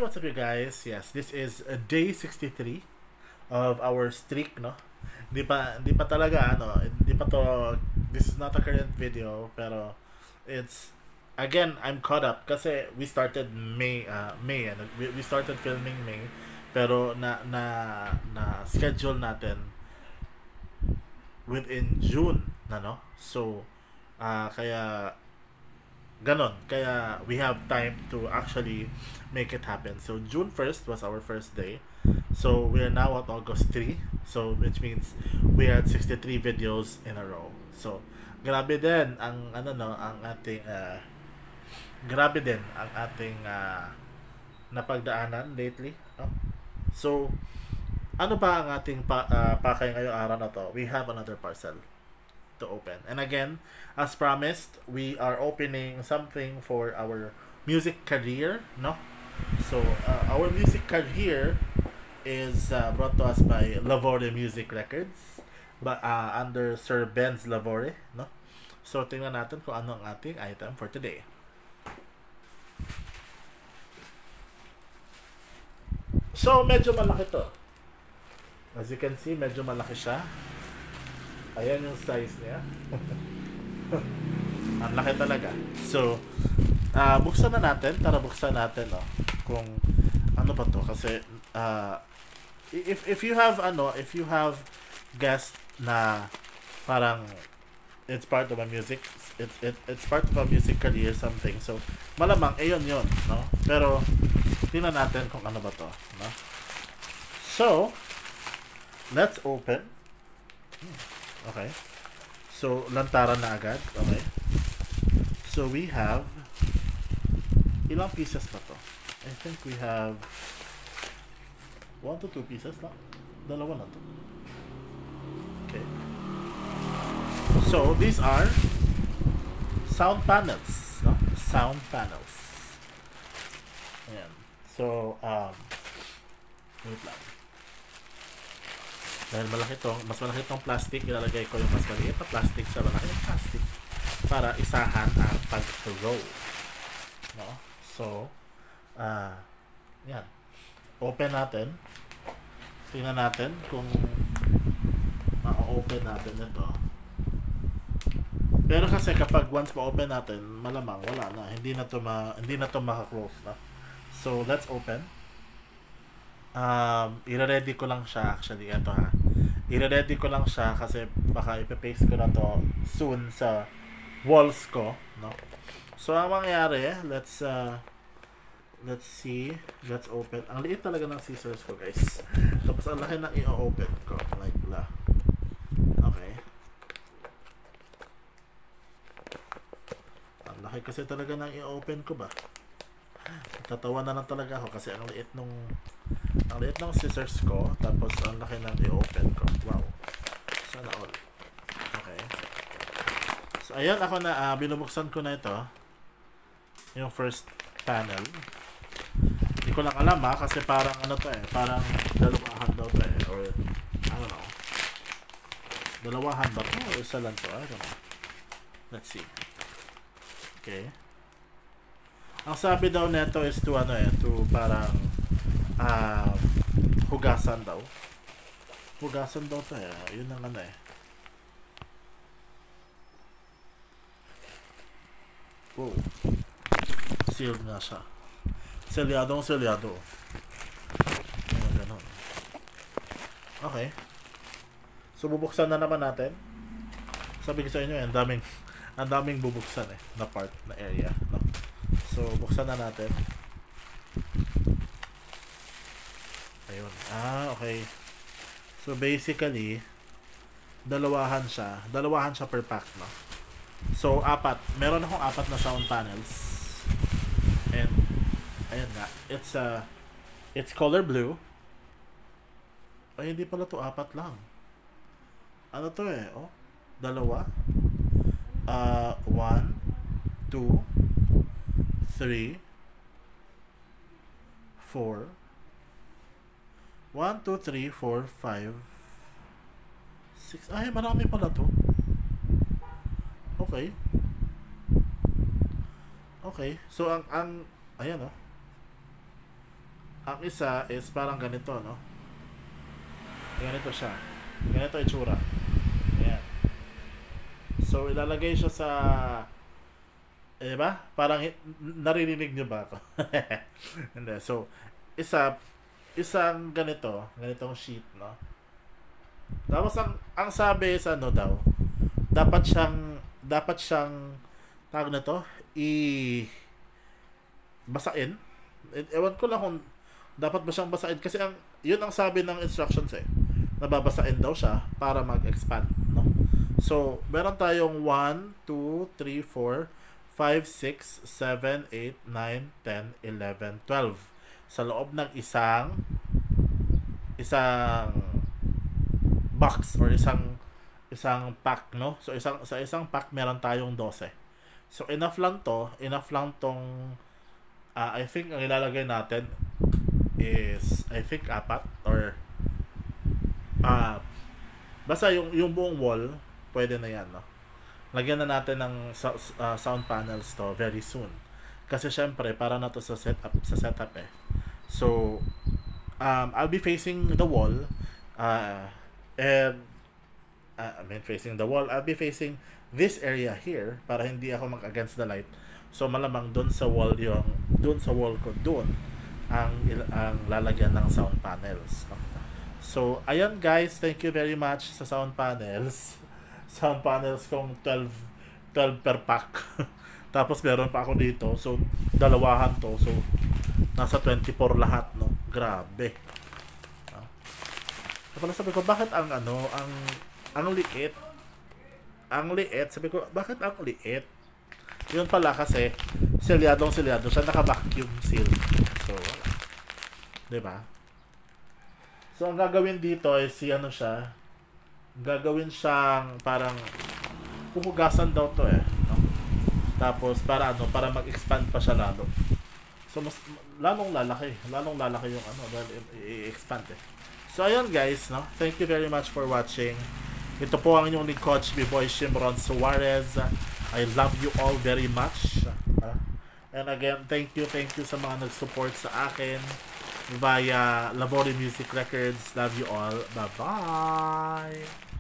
what's up you guys? Yes, this is day 63 of our streak, no? Hindi pa talaga hindi pa to, this is not a current video, pero it's again, I'm caught up kasi we started May, we started filming May, pero na schedule natin within June na, no? So kaya ganon. Kaya we have time to actually make it happen. So June 1st was our first day. So we are now at August 3. So which means we are at 63 videos in a row. So grabe din ang ang ating grabe din ang ating napagdaanan lately, no? So ano ba ang ating pakay ngayong araw na to? We have another parcel to open. And again, as promised, we are opening something for our music career, no? So, our music career is brought to us by Lavore Music Records, under Sir Benz Lavore, no? So, tingnan natin kung ano ang ating item for today. So, medyo malaki to. As you can see, medyo malaki siya. Ayan yung size niya. Ang laki talaga. So, buksan na natin. Tara, buksan natin, oh. Kung ano ba to. Kasi, if you have, if you have guessed na parang it's part of a music, it's part of a music career, something. So, malamang, yun, no? Pero, tingnan natin kung ano ba to, no? So, let's open. Okay. So, lantaran na agad. Okay. So, we have ilang pieces ba to? I think we have 1 to 2 pieces lang. Dalawa na to. Okay. So, these are sound panels. No? Sound panels. Ayan. So, wait lang. Dahil mas malaki tong plastic, ilalagay ko yung mas maliit na plastic sa malaki na plastic para isahan ang pag-roll. No? So, yan. Open natin. Tingnan natin kung ma-open natin ito. Pero kasi kapag once ma-open natin, malamang wala na. Hindi na to maka-close na. So, let's open. I-ready ko lang siya actually. Ito ha. I-ready ko lang siya kasi baka ipapaste ko na to soon sa walls ko, no? So ang mangyayari, let's see, let's open. Ang liit talaga ng scissors ko, guys. Tapos ang laki na i-open ko, like la. Okay. Ang laki kasi talaga ng i-open ko ba. Tatawa na lang talaga ako kasi ang liit ng scissors ko, tapos ang laki ng i-open ko. Wow. Sana all. Okay. So ayan, ako na binubuksan ko na ito. Yung first panel. Hindi ko lang alam kasi parang to parang dalawahan daw to or I don't know. Dalawahan ba to o isa lang to? I don't know. Let's see. Okay. Ang sabi daw nito is to to parang hugasan daw. Hugasan daw to Yun ang Wow. Sealed nga siya. Selyado. Ganon. Okay. So bubuksan na naman natin. Sabi ko sa inyo, ang daming bubuksan na part, na area, no? So, buksan na natin. Ayun. Okay. So, basically, dalawahan siya per pack, no? So, meron akong 4 na sound panels. And, ayun nga. It's color blue. Ay, hindi pala to 4 lang. Ano to oh? Dalawa. 1, 2, 3, 4. 1, 2, 3, 4, 5, 6. Ay, marami pala to. Okay. Okay. So, ang ayan Ang isa is parang ganito, no? Ganito siya. Ganito itsura. Ayan. So, ilalagay siya sa... Eh, ba? Parang naririnig nyo ba ako? Hindi. So, isang ganitong sheet, no? Tapos ang sabi sa ano daw, dapat siyang tawag na to, basain. Ewan ko lang kung dapat ba siyang basain kasi yun ang sabi ng instructions eh. Nababasain daw siya para mag-expand, no? So, meron tayong 1, 2, 3, 4, 5, 6, 7, 8, 9, 10, 11, 12 sa loob ng isang box or isang pack, no? So sa isang pack meron tayong 12. So enough lang tong I think ang ilalagay natin is I think apat or basta yung buong wall pwede na yan, no? Lagyan na natin ng sound panels to very soon. Kasi syempre para na to sa setup eh. So I'll be facing the wall and I mean facing the wall. I'll be facing this area here para hindi ako mag-against the light. So malamang doon sa wall ko doon ang lalagyan ng sound panels. So ayan guys, thank you very much sa sound panels. Sound panels kong 12 per pack. Tapos meron pa ako dito. So dalawahan to. So nasa 24 lahat, no. Grabe. Pala sabi ko, bakit ang liit? Ang liit, sabi ko, bakit ang liit? Yun pala kasi, selyado siya, naka-vacuum seal. So, wala. Diba? So, ang gagawin dito is, gagawin siyang parang, puhugasan daw to eh. No? Tapos, para mag-expand pa siya lalo. So, lalong lalaki yung dahil i-expand eh. So, ayun guys, no? Thank you very much for watching. Ito po ang inyong link coach, B-Boy Shimron Suarez. I love you all very much. And again, thank you sa mga nag-support sa akin via Labori Music Records. Love you all. Bye-bye!